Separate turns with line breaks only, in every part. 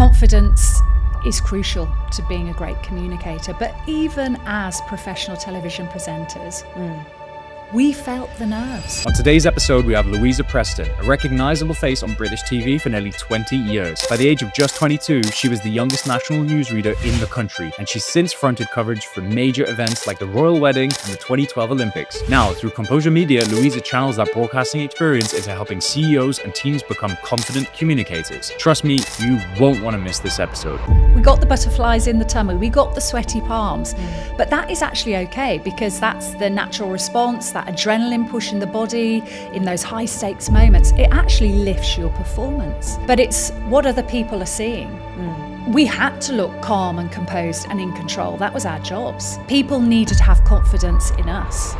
Confidence is crucial to being a great communicator, but even as professional television presenters, we felt the nerves.
On today's episode, we have Louisa Preston, a recognisable face on British TV for nearly 20 years. By the age of just 22, she was the youngest national newsreader in the country, and she's since fronted coverage for major events like the Royal Wedding and the 2012 Olympics. Now, through Composure Media, Louisa channels that broadcasting experience into helping CEOs and teams become confident communicators. Trust me, you won't want to miss this episode.
We got the butterflies in the tummy, we got the sweaty palms, but that is actually okay because that's the natural response, that adrenaline push in the body, in those high stakes moments. It actually lifts your performance. But it's what other people are seeing. We had to look calm and composed and in control. That was our jobs. People needed to have confidence in us.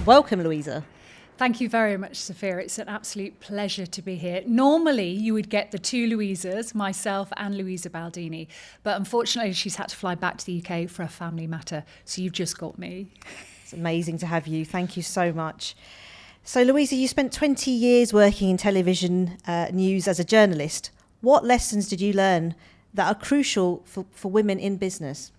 Welcome, Louisa.
Thank you very much, Sophia. It's an absolute pleasure to be here. Normally, you would get the two Louisas, myself and Louisa Baldini, but unfortunately, she's had to fly back to the UK for a family matter, so you've just got me.
It's amazing to have you. Thank you so much. So, Louisa, you spent 20 years working in television news as a journalist. What lessons did you learn that are crucial for women in business?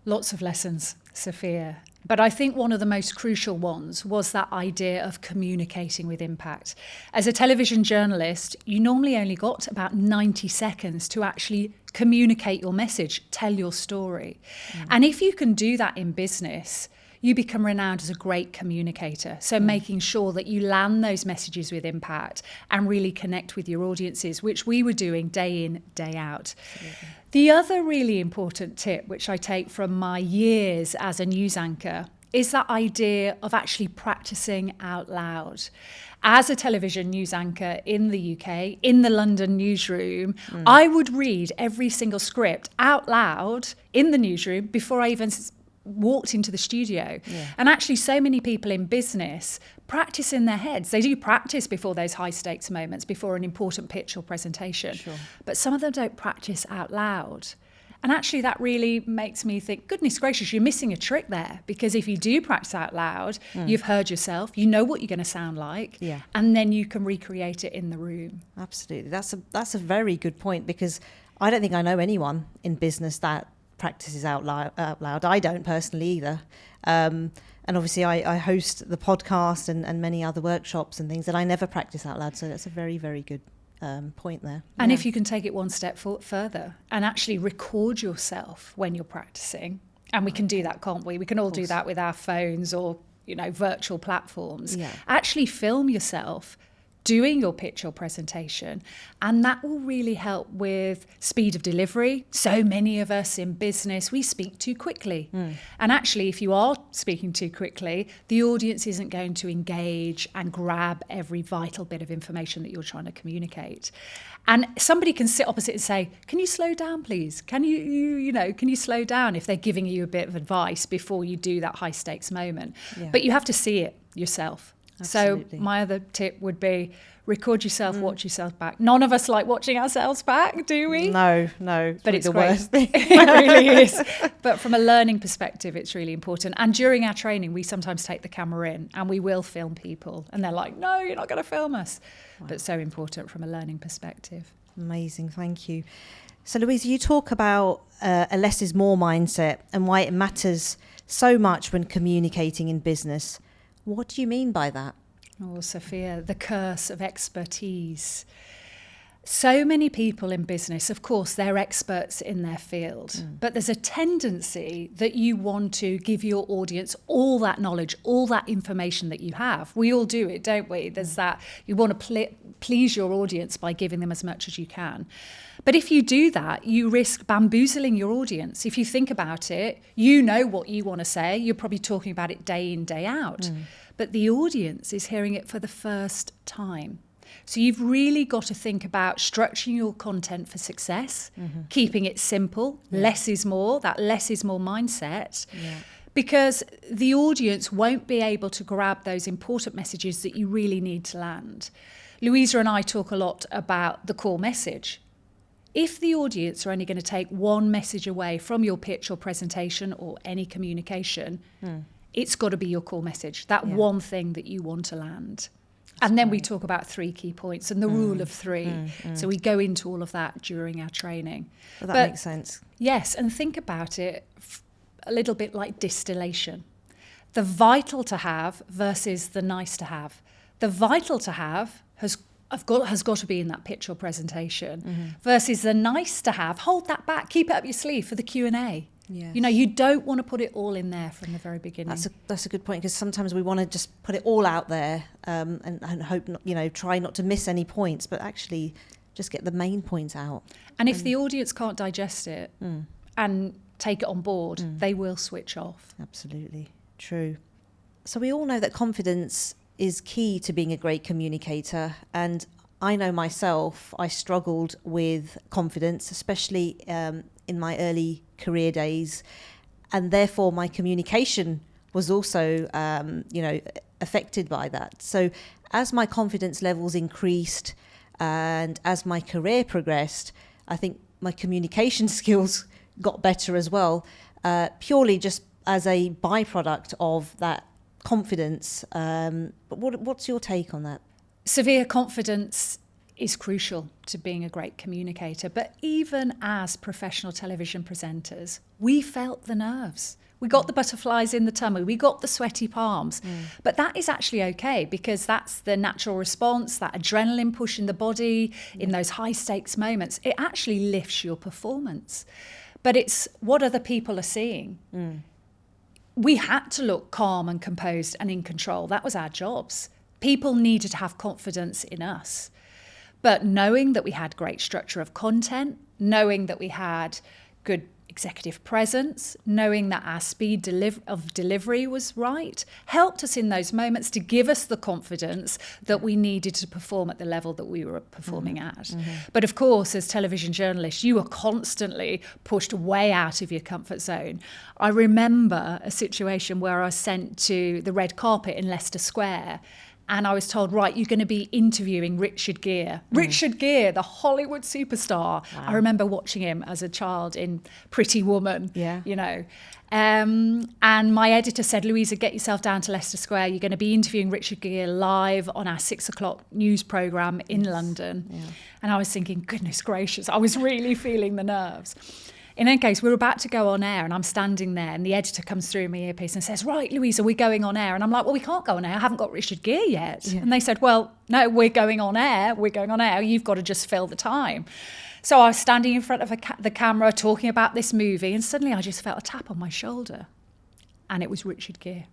Lots of lessons, Sophia. But I think one of the most crucial ones was that idea of communicating with impact. As a television journalist, you normally only got about 90 seconds to actually communicate your message, tell your story. And if you can do that in business, you become renowned as a great communicator. So making sure that you land those messages with impact and really connect with your audiences, which we were doing day in, day out. Absolutely. The other really important tip, which I take from my years as a news anchor, is that idea of actually practicing out loud. As a television news anchor in the UK, in the London newsroom, I would read every single script out loud in the newsroom before I even walked into the studio. And actually so many people in business practice in their heads. They do practice before those high stakes moments, before an important pitch or presentation. But some of them don't practice out loud. And actually that really makes me think, goodness gracious, you're missing a trick there. Because if you do practice out loud, you've heard yourself, you know what you're going to sound like, and then you can recreate it in the room. Absolutely.
That's a very good point, because I don't think I know anyone in business that practices out loud. I don't personally either. And obviously I host the podcast and many other workshops and things that I never practice out loud. So that's a very, very good point there.
And if you can take it one step further and actually record yourself when you're practicing, and we can do that, can't we? We can all do that with our phones or, virtual platforms. Actually film yourself doing your pitch or presentation, and that will really help with speed of delivery. So many of us in business, we speak too quickly. And actually, if you are speaking too quickly, the audience isn't going to engage and grab every vital bit of information that you're trying to communicate. And somebody can sit opposite and say, can you slow down, please? Can you slow down, if they're giving you a bit of advice before you do that high stakes moment. But you have to see it yourself. Absolutely. So my other tip would be record yourself, watch yourself back. None of us like watching ourselves back, do we?
No.
But it's
the
great.
Worst thing.
It really is. But from a learning perspective, it's really important. And during our training, we sometimes take the camera in and we will film people. And they're like, no, you're not going to film us. Wow. But so important from a learning perspective.
Amazing, thank you. So Louisa, you talk about a less is more mindset and why it matters so much when communicating in business. What do you mean by that?
Oh, Sophia, the curse of expertise. So many people in business, of course, they're experts in their field, but there's a tendency that you want to give your audience all that knowledge, all that information that you have. We all do it, don't we? There's that, you want to please your audience by giving them as much as you can. But if you do that, you risk bamboozling your audience. If you think about it, you know what you want to say. You're probably talking about it day in, day out. But the audience is hearing it for the first time. So you've really got to think about structuring your content for success, keeping it simple, less is more, that less is more mindset. Because the audience won't be able to grab those important messages that you really need to land. Louisa and I talk a lot about the core message. If the audience are only going to take one message away from your pitch or presentation or any communication, it's got to be your core message, that one thing that you want to land. And then we talk about 3 key points and the rule of 3. So we go into all of that during our training.
Well, that makes sense.
Yes, and think about it a little bit like distillation. The vital to have versus the nice to have. The vital to have has got to be in that pitch or presentation versus the nice to have. Hold that back, keep it up your sleeve for the Q&A.
Yes.
You know, you don't want to put it all in there from the very beginning.
That's a good point, because sometimes we want to just put it all out there and hope not, you know, try not to miss any points, but actually just get the main points out.
And if the audience can't digest it and take it on board, they will switch off.
Absolutely true. So we all know that confidence is key to being a great communicator, and I know myself, I struggled with confidence, especially in my early career days, and therefore my communication was also affected by that. So as my confidence levels increased and as my career progressed, I think my communication skills got better as well, purely just as a byproduct of that confidence. But what's your take on that?
Severe confidence is crucial to being a great communicator. But even as professional television presenters, we felt the nerves. We got the butterflies in the tummy. We got the sweaty palms. But that is actually okay, because that's the natural response, that adrenaline push in the body in those high stakes moments. It actually lifts your performance. But it's what other people are seeing. We had to look calm and composed and in control. That was our jobs. People needed to have confidence in us. But knowing that we had great structure of content, knowing that we had good executive presence, knowing that our speed of delivery was right, helped us in those moments to give us the confidence that we needed to perform at the level that we were performing at. But of course, as television journalists, you were constantly pushed way out of your comfort zone. I remember a situation where I was sent to the red carpet in Leicester Square, and I was told, right, you're going to be interviewing Richard Gere. Richard Gere, the Hollywood superstar. Wow. I remember watching him as a child in Pretty Woman, you know. And my editor said, Louisa, get yourself down to Leicester Square. You're going to be interviewing Richard Gere live on our 6:00 news programme in London. Yeah. And I was thinking, goodness gracious, I was really feeling the nerves. In any case, we're about to go on air and I'm standing there and the editor comes through my earpiece and says, right, Louisa, we're going on air. And I'm like, well, we can't go on air. I haven't got Richard Gere yet. Yeah. And they said, well, no, we're going on air. We're going on air. You've got to just fill the time. So I was standing in front of the camera talking about this movie, and suddenly I just felt a tap on my shoulder. And it was Richard Gere.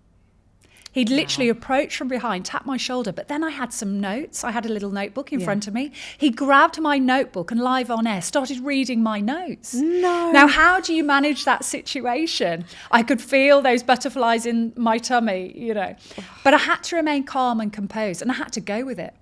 He'd literally approached from behind, tapped my shoulder, but then I had some notes. I had a little notebook in front of me. He grabbed my notebook and live on air started reading my notes. No. Now, how do you manage that situation? I could feel those butterflies in my tummy, you know. But I had to remain calm and composed, and I had to go with it.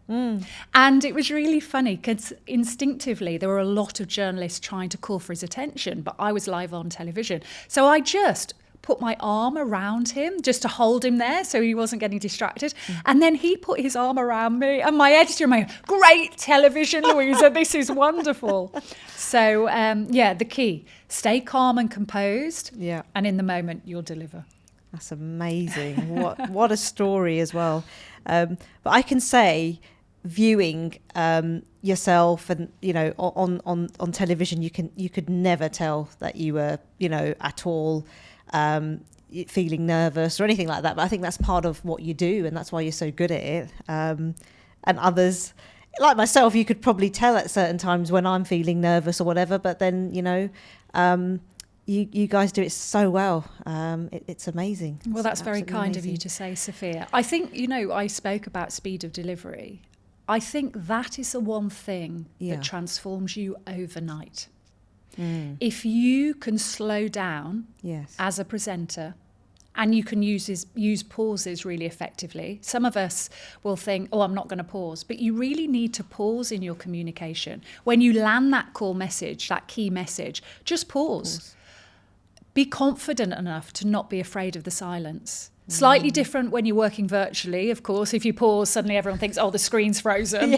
And it was really funny because instinctively there were a lot of journalists trying to call for his attention, but I was live on television. So I just put my arm around him just to hold him there so he wasn't getting distracted. And then he put his arm around me, and my editor and my great television, Louisa, this is wonderful. So, the key, stay calm and composed, and in the moment you'll deliver.
That's amazing. What a story as well. But I can say, viewing yourself and, you know, on television, you could never tell that you were, you know, at all feeling nervous or anything like that. But I think that's part of what you do, and that's why you're so good at it. And others, like myself, you could probably tell at certain times when I'm feeling nervous or whatever, but then, you know, you guys do it so well. It's amazing.
Well, that's very kind of you to say, Sophia. I think, you know, I spoke about speed of delivery. I think that is the one thing that transforms you overnight. If you can slow down as a presenter, and you can use pauses really effectively. Some of us will think, oh, I'm not going to pause. But you really need to pause in your communication. When you land that core message, that key message, just pause. Be confident enough to not be afraid of the silence. Slightly different when you're working virtually, of course. If you pause, suddenly everyone thinks, oh, the screen's frozen.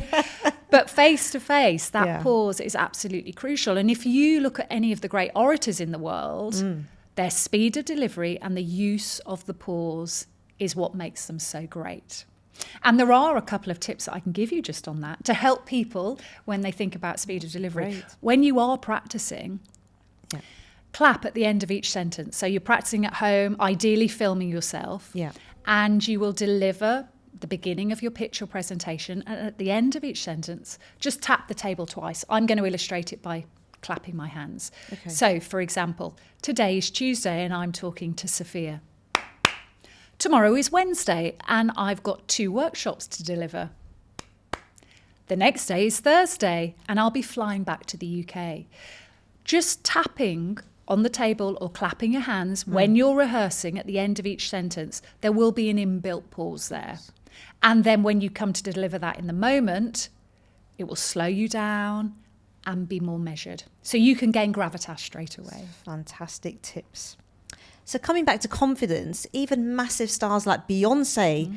But face to face, that pause is absolutely crucial. And if you look at any of the great orators in the world, Their speed of delivery and the use of the pause is what makes them so great. And there are a couple of tips that I can give you just on that to help people when they think about speed of delivery.
Great.
When you are practicing, clap at the end of each sentence. So you're practicing at home, ideally filming yourself, and you will deliver the beginning of your pitch or presentation, and at the end of each sentence, just tap the table twice. I'm going to illustrate it by clapping my hands.
Okay.
So, for example, today is Tuesday and I'm talking to Sophia. Tomorrow is Wednesday and I've got 2 workshops to deliver. The next day is Thursday and I'll be flying back to the UK. Just tapping on the table or clapping your hands when you're rehearsing at the end of each sentence, there will be an inbuilt pause there. And then when you come to deliver that in the moment, it will slow you down and be more measured. So you can gain gravitas straight away.
Fantastic tips. So coming back to confidence, even massive stars like Beyoncé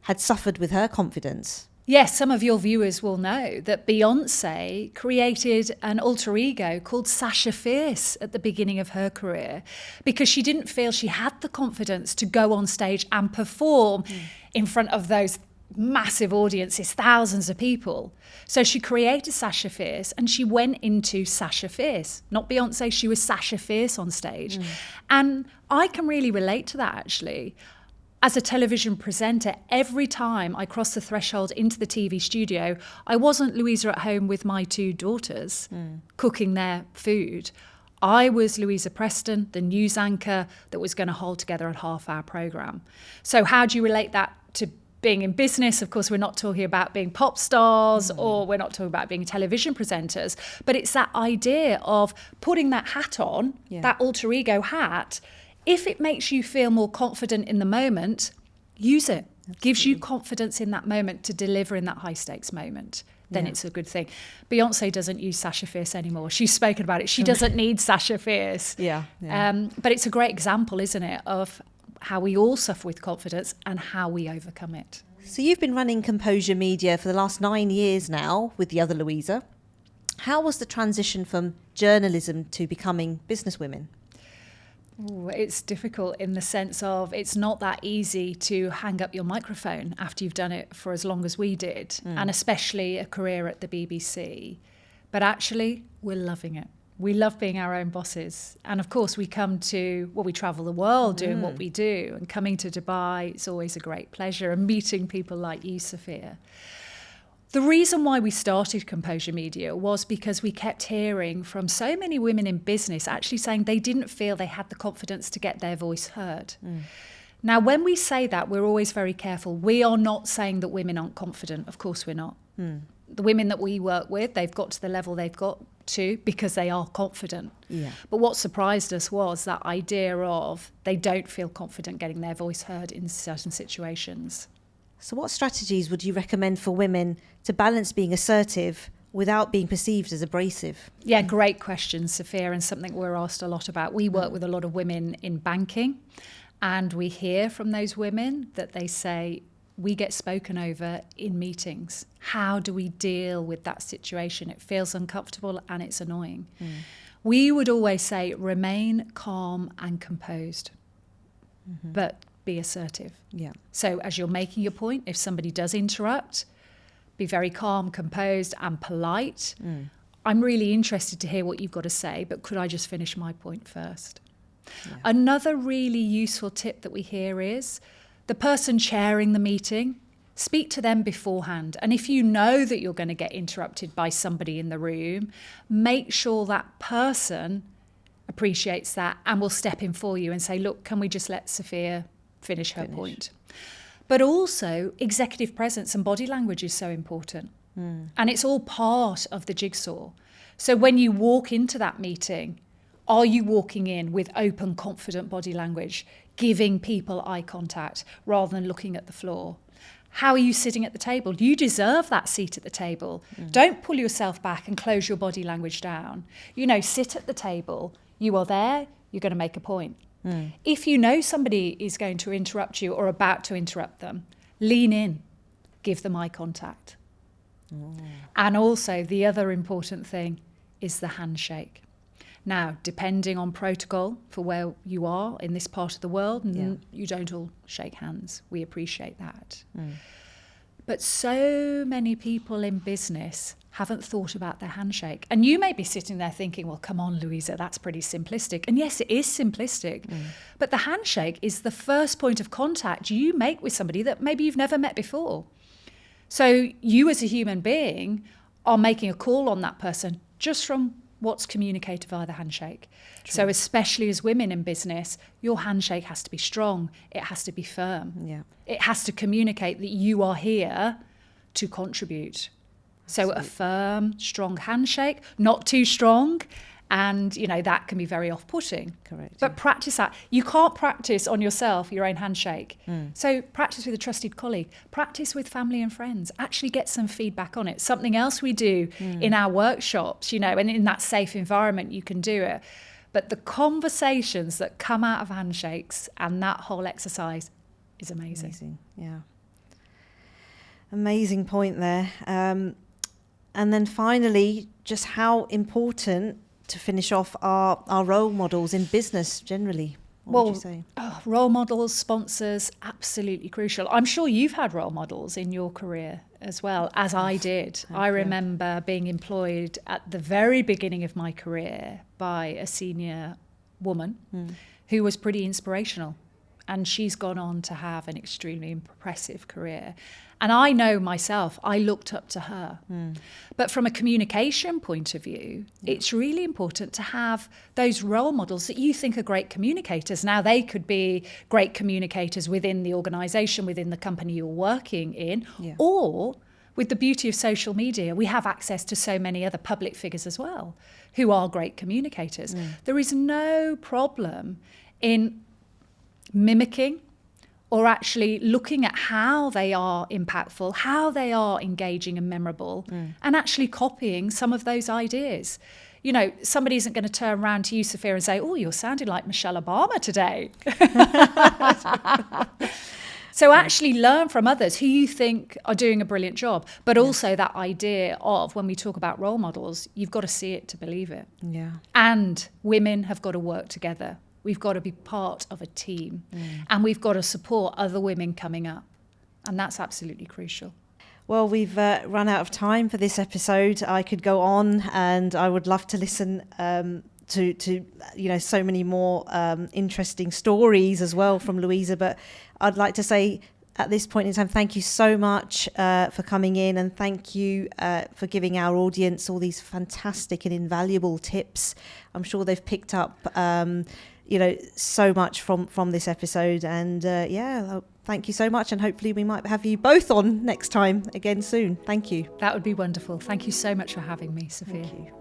had suffered with her confidence.
Yes, some of your viewers will know that Beyoncé created an alter ego called Sasha Fierce at the beginning of her career because she didn't feel she had the confidence to go on stage and perform in front of those massive audiences, thousands of people. So she created Sasha Fierce and she went into Sasha Fierce, not Beyoncé, she was Sasha Fierce on stage. And I can really relate to that actually. As a television presenter, every time I crossed the threshold into the TV studio, I wasn't Louisa at home with my 2 daughters cooking their food. I was Louisa Preston, the news anchor that was going to hold together a half-hour programme. So how do you relate that to being in business? Of course, we're not talking about being pop stars or we're not talking about being television presenters, but it's that idea of putting that hat on, that alter ego hat. If it makes you feel more confident in the moment, use it. Absolutely. Gives you confidence in that moment to deliver in that high stakes moment. Then it's a good thing. Beyoncé doesn't use Sasha Fierce anymore. She's spoken about it. She doesn't need Sasha Fierce. But it's a great example, isn't it, of how we all suffer with confidence and how we overcome it.
So you've been running Composure Media for the last 9 years now with the other Louisa. How was the transition from journalism to becoming businesswomen?
Ooh, it's difficult in the sense of it's not that easy to hang up your microphone after you've done it for as long as we did, and especially a career at the BBC. But actually, we're loving it. We love being our own bosses. And of course, we travel the world doing what we do. And coming to Dubai, it's always a great pleasure. And meeting people like you, Sophia. The reason why we started Composure Media was because we kept hearing from so many women in business actually saying they didn't feel they had the confidence to get their voice heard. Now, when we say that, we're always very careful. We are not saying that women aren't confident. Of course we're not. The women that we work with, they've got to the level they've got to because they are confident. But what surprised us was that idea of they don't feel confident getting their voice heard in certain situations.
So what strategies would you recommend for women to balance being assertive without being perceived as abrasive?
Yeah, great question, Sophia, and something we're asked a lot about. We work with a lot of women in banking, and we hear from those women that they say, we get spoken over in meetings. How do we deal with that situation? It feels uncomfortable and it's annoying. We would always say, remain calm and composed, but be assertive. So as you're making your point, if somebody does interrupt, be very calm, composed and polite. I'm really interested to hear what you've got to say, but could I just finish my point first? Another really useful tip that we hear is the person chairing the meeting, speak to them beforehand. And if you know that you're going to get interrupted by somebody in the room, make sure that person appreciates that and will step in for you and say, look, can we just let Sophia finish her point? But also executive presence and body language is so important. And it's all part of the jigsaw. So when you walk into that meeting, are you walking in with open, confident body language, giving people eye contact rather than looking at the floor? How are you sitting at the table? You deserve that seat at the table. Don't pull yourself back and close your body language down. Sit at the table. You are there. You're going to make a point. If you know somebody is going to interrupt you or about to interrupt them, lean in. Give them eye contact. And also the other important thing is the handshake. Now, depending on protocol for where you are in this part of the world, you don't all shake hands. We appreciate that. But so many people in business haven't thought about their handshake. And you may be sitting there thinking, well, come on, Louisa, that's pretty simplistic. And yes, it is simplistic. But the handshake is the first point of contact you make with somebody that maybe you've never met before. So you as a human being are making a call on that person just from what's communicated via the handshake. True. So especially as women in business, your handshake has to be strong. It has to be firm. Yeah. It has to communicate that you are here to contribute. So a firm, strong handshake, not too strong. And, that can be very off-putting.
Correct.
But practice that. You can't practice on yourself your own handshake. So practice with a trusted colleague. Practice with family and friends. Actually get some feedback on it. Something else we do in our workshops, and in that safe environment you can do it. But the conversations that come out of handshakes and that whole exercise is amazing.
Yeah. Amazing point there. And then finally, just how important, to finish off, our role models in business generally? What would you say?
Role models, sponsors, absolutely crucial. I'm sure you've had role models in your career as well, as I did. I remember being employed at the very beginning of my career by a senior woman who was pretty inspirational. And she's gone on to have an extremely impressive career. And I know myself, I looked up to her. But from a communication point of view, it's really important to have those role models that you think are great communicators. Now, they could be great communicators within the organisation, within the company you're working in, or with the beauty of social media, we have access to so many other public figures as well who are great communicators. There is no problem in mimicking or actually looking at how they are impactful, how they are engaging and memorable, and actually copying some of those ideas. Somebody isn't going to turn around to you, Sophia, and say, oh, you're sounding like Michelle Obama today. So actually learn from others who you think are doing a brilliant job, but also that idea of, when we talk about role models, you've got to see it to believe it.
Yeah.
And women have got to work together. We've got to be part of a team, and we've got to support other women coming up. And that's absolutely crucial.
Well, we've run out of time for this episode. I could go on, and I would love to listen to so many more interesting stories as well from Louisa. But I'd like to say at this point in time, thank you so much for coming in, and thank you for giving our audience all these fantastic and invaluable tips. I'm sure they've picked up so much from this episode. And thank you so much. And hopefully we might have you both on next time again soon. Thank you.
That would be wonderful. Thank you so much for having me, Sophia.
Thank you.